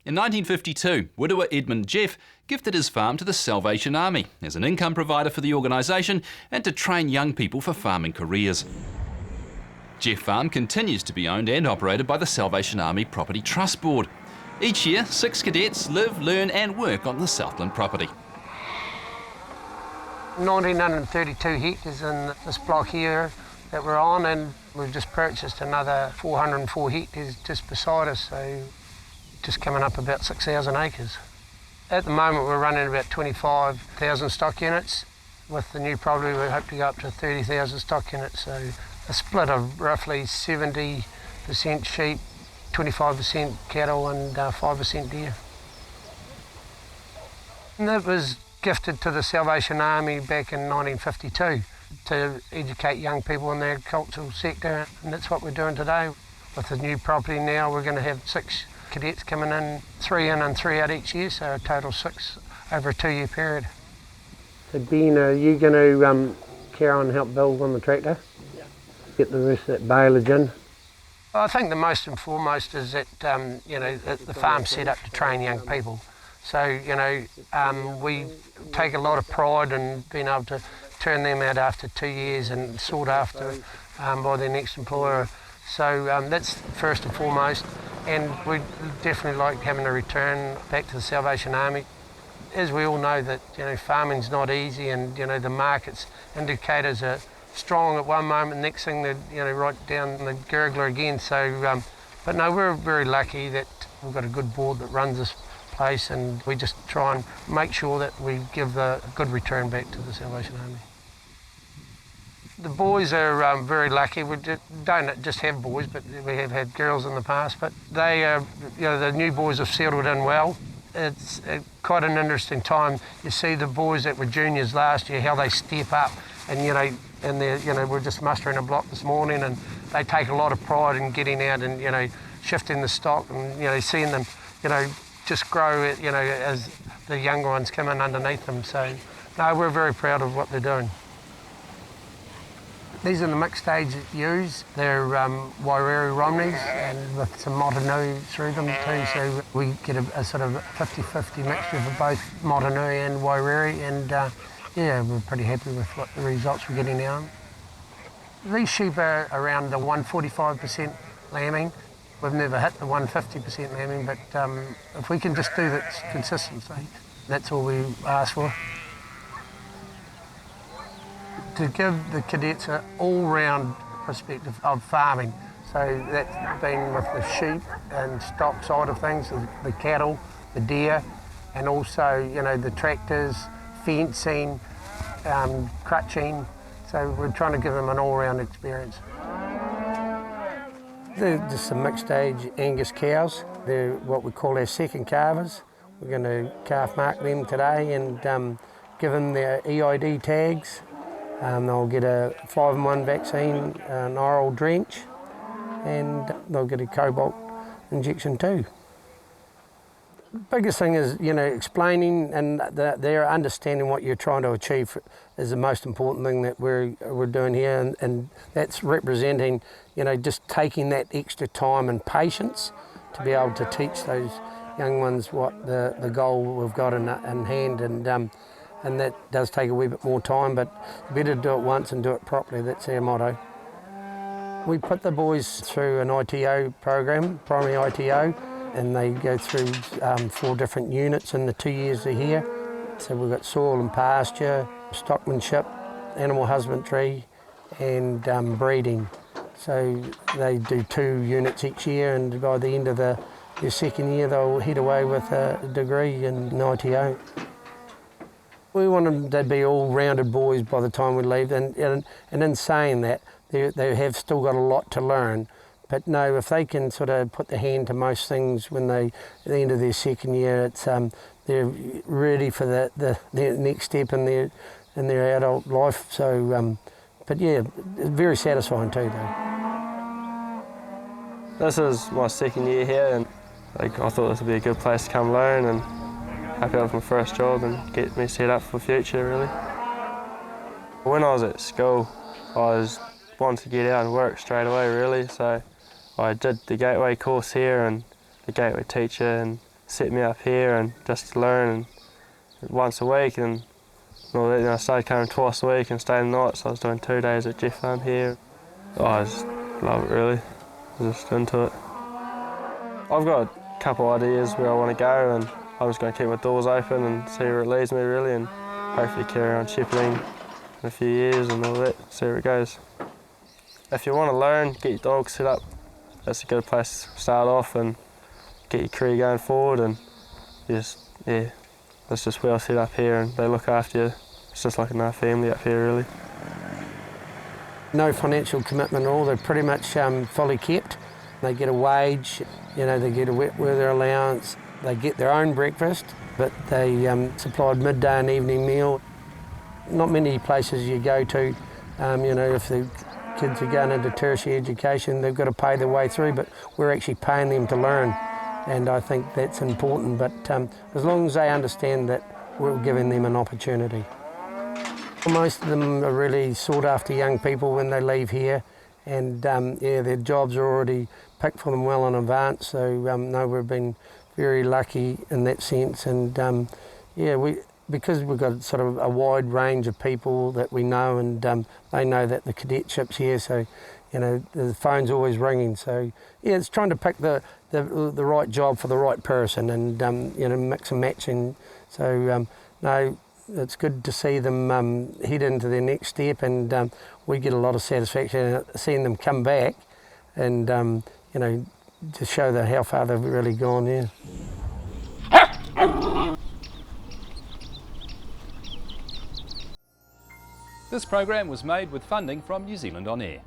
In 1952, widower Edmund Jeff gifted his farm to the Salvation Army as an income provider for the organisation and to train young people for farming careers. Jeff Farm continues to be owned and operated by the Salvation Army Property Trust Board. Each year, 6 cadets live, learn and work on the Southland property. 1,932 hectares in this block here that we're on, and we've just purchased another 404 hectares just beside us, so just coming up about 6,000 acres. At the moment we're running about 25,000 stock units. With the new property we hope to go up to 30,000 stock units, so a split of roughly 70% sheep, 25% cattle and 5% deer. And that was gifted to the Salvation Army back in 1952 to educate young people in the agricultural sector, and that's what we're doing today. With the new property now we're going to have 6 cadets coming in, 3 in and 3 out each year, so a total 6 over a 2-year period. So Ben, are you going to carry on and help build on the tractor? Yeah. Get the rest of that bailage in? Well, I think the most and foremost is that the farm's set up to train young people. So we take a lot of pride in being able to turn them out after 2 years and sought after by their next employer. So that's first and foremost. And we definitely like having a return back to the Salvation Army. As we all know that farming's not easy, and the market's indicators are strong at one moment, next thing they're right down the gurgler again. So, but no, we're very lucky that we've got a good board that runs this place, and we just try and make sure that we give a good return back to the Salvation Army. The boys are very lucky. We don't just have boys, but we have had girls in the past. But they are, the new boys have settled in well. It's quite an interesting time. You see the boys that were juniors last year, how they step up, and we're just mustering a block this morning, and they take a lot of pride in getting out and shifting the stock, and seeing them just grow as the younger ones come in underneath them. So no, we're very proud of what they're doing. These are the mixed stage ewes. They're Wairere Romneys and with some Motunui through them too, so we get a sort of 50-50 mixture of both Motunui and Wairere, and we're pretty happy with what the results we're getting now. These sheep are around the 145% lambing. We've never hit the 150% lambing, but if we can just do that consistently, that's all we ask for. To give the cadets an all-round perspective of farming. So that's been with the sheep and stock side of things, the cattle, the deer, and also the tractors, fencing, crutching. So we're trying to give them an all-round experience. They're just some mixed age Angus cows. They're what we call our second calvers. We're going to calf mark them today and give them their EID tags. They'll get a 5-in-1 vaccine, an oral drench, and they'll get a cobalt injection too. The biggest thing is, explaining and their understanding what you're trying to achieve is the most important thing that we're doing here, and that's representing, just taking that extra time and patience to be able to teach those young ones what the goal we've got in hand, and that does take a wee bit more time, but better to do it once and do it properly. That's our motto. We put the boys through an ITO program, primary ITO, and they go through 4 different units in the 2 years they're here. So we've got soil and pasture, stockmanship, animal husbandry, and breeding. So they do 2 units each year, and by the end of their second year they'll head away with a degree in ITO. We want them to be all-rounded boys by the time we leave, and in saying that, they have still got a lot to learn. But no, if they can sort of put their hand to most things when at the end of their second year, it's they're ready for the next step in their adult life. So, but yeah, very satisfying too, though. This is my second year here, and I thought this would be a good place to come learn and happy it was my first job and get me set up for the future, really. When I was at school, I wanted to get out and work straight away, really, so I did the Gateway course here and the Gateway teacher and set me up here and just to learn once a week, and all that. I started coming twice a week and staying the night, so I was doing 2 days at Jeff Farm here. I just love it really, I'm just into it. I've got a couple ideas where I want to go, and I'm just going to keep my doors open and see where it leads me really, and hopefully carry on shepherding in a few years and all that, see where it goes. If you want to learn, get your dog set up. That's a good place to start off and get your career going forward, and that's just well set up here, and they look after you. It's just like another family up here really. No financial commitment at all, they're pretty much fully kept. They get a wage, they get a wet weather allowance, they get their own breakfast, but they supplied midday and evening meal. Not many places you go to, if the kids are going into tertiary education, they've got to pay their way through, but we're actually paying them to learn, and I think that's important. But as long as they understand that we're giving them an opportunity. Most of them are really sought after young people when they leave here, and their jobs are already picked for them well in advance, so no, we've been very lucky in that sense, and because we've got sort of a wide range of people that we know, and they know that the cadetship's here, so the phone's always ringing. So it's trying to pick the right job for the right person, and mix and matching. So no, it's good to see them head into their next step, and we get a lot of satisfaction seeing them come back, and to show that how far they've really gone. Yeah. This program was made with funding from New Zealand On Air.